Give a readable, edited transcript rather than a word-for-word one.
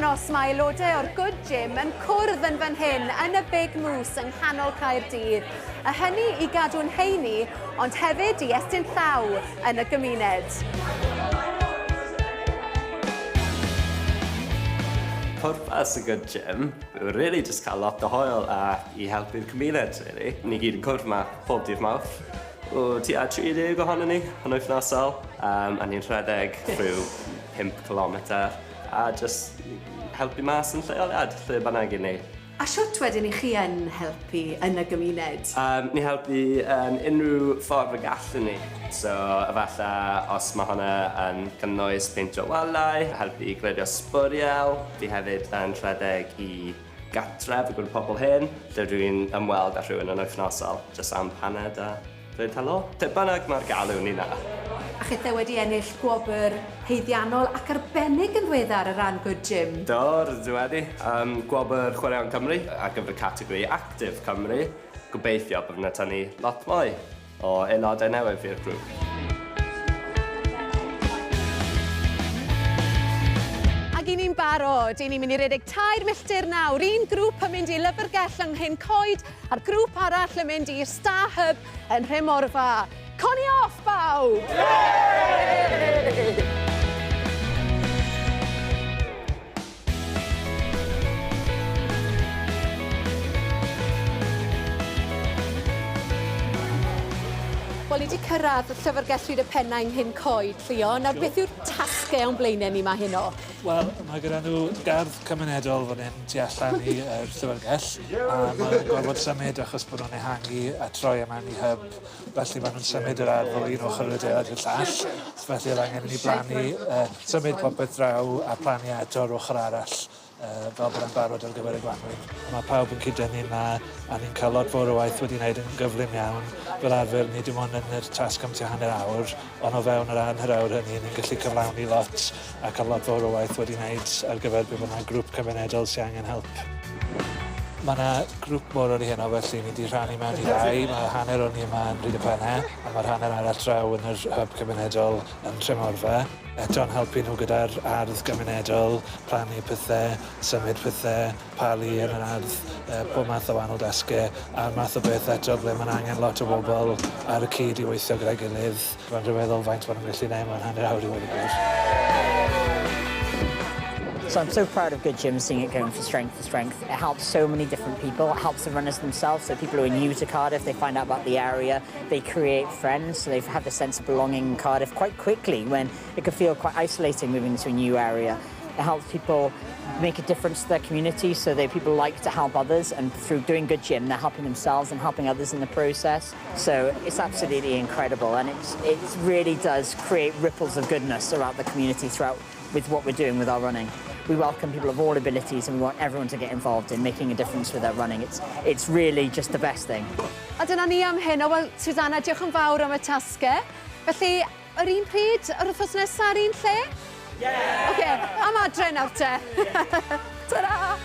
dangos mae aelodau o'r GoodGym yn cwrdd yn fan hyn yn y Big Moose yng nghanol Caerdydd. A hynny i gadw'n heini, ond hefyd i estyn llaw yn y gymuned. Pwrpas y GoodGym yw really just cael lot o hwyl i helpu'r cymuned, really. Ni gyd yn cwrdd yma pob dydd Mawrth. O tua 30 ohonon ni yn wythnosol, a ni'n rhedeg rhyw 5 kilometr a just helpu mas yn lleoliad, lle bynnag i ni. A siwt wedyn i chi yn helpu yn y gymuned? Ni helpu yn unrhyw ffordd y gallwn ni. So, efallai os mae hwnna yn cynnwys peintio walau, helpu i glirio sbwriel. Fi hefyd yn rhedeg i gatref y grŵp pobl hyn, lle dwi'n ymweld â rhywun yn wythnosol, jyst am paned a dweud helo. Te bynnag mae'r galw ni na. A chydde wedi ennill gwobr heiddiannol ac arbennig yn ddiweddar y ran GoodGym. Dwi wedi. Gwobr Chwaraeon Cymru ar gyfer y categori Active Cymru. Gobeithio bod yna tynnu lot mwy o aelodau newydd i'r grŵp. Ac i ni'n barod, i ni'n mynd i redeg 2 milltir nawr. Un grŵp yn mynd i Lyfrgell yng Nghyn Coed, a'r grŵp arall yn mynd i'r Star Hub yn Rhymorfa. Coni off, bawb! Wel, ni wedi cyrraedd y Llyfrgell Rhyd y Penna yng Nghyn Coed, Llio. Nawr, beth yw'r tasgau o'n blaenau ni yma Heno? Wel, mae gyda nhw gardd cymunedol fan hyn tu allan i'r Llyfrgell. A mae'n gorfod symud achos bod nhw'n ehangu a troi yma i hub. Felly maen nhw'n symud yr ardd o un ochr y adeilad i'r llall. Felly yr angen i blannu, symud popeth draw a plannu eto o'r ochr arall. Fel bod yn barod ar gyfer y Gwanwyn. Mae pawb yn cyd-denu yma a ni'n cael lot fawr o waith wedi wneud yn gyflym iawn. Fel arfer, ni dim ond yn yr tasg am tua hanner awr, ond o fewn yr hanner awr hynny, ni'n gallu cyflawni lot a cael lot fawr o waith wedi wneud ar gyfer bydd yna grŵp cymunedol sy'n angen help. Mae yna grŵp mor o'r heno, felly ni wedi rhannu mewn i rai. Mae hanner o'n i yma yn Rhyd y Penna, a mae'r hanner arall draw yn yr hub cymunedol yn Rhymorfa. Eto'n helpu nhw gyda'r ardd gymunedol, plannu pethau, symud pethau, palu yn yr ardd, pob math o wahanol dasgau, a'r math o beth eto ble mae'n angen lot o bobl ar y cyd i weithio gyda'i gilydd. Mae'n rhyfeddol faint maen nhw'n gallu neud mewn hanner awr i wedi bod. So I'm so proud of GoodGym, seeing it going from strength to strength. It helps so many different people. It helps the runners themselves. So people who are new to Cardiff, they find out about the area. They create friends, so they have a sense of belonging in Cardiff quite quickly when it can feel quite isolating moving to a new area. It helps people make a difference to their community, so people like to help others, and through doing GoodGym, they're helping themselves and helping others in the process. So it's absolutely incredible, and it really does create ripples of goodness around the community throughout with what we're doing with our running. We welcome people of all abilities and we want everyone to get involved in making a difference with their running. It's really just the best thing. A dyna ni am hyn. Wel, Susanna, diolch yn fawr am y tasgau. Felly, yr un pryd, yr wythnos nesaf, yr un lle? Yeah! Oce, am adre nawr te. Ta-ra!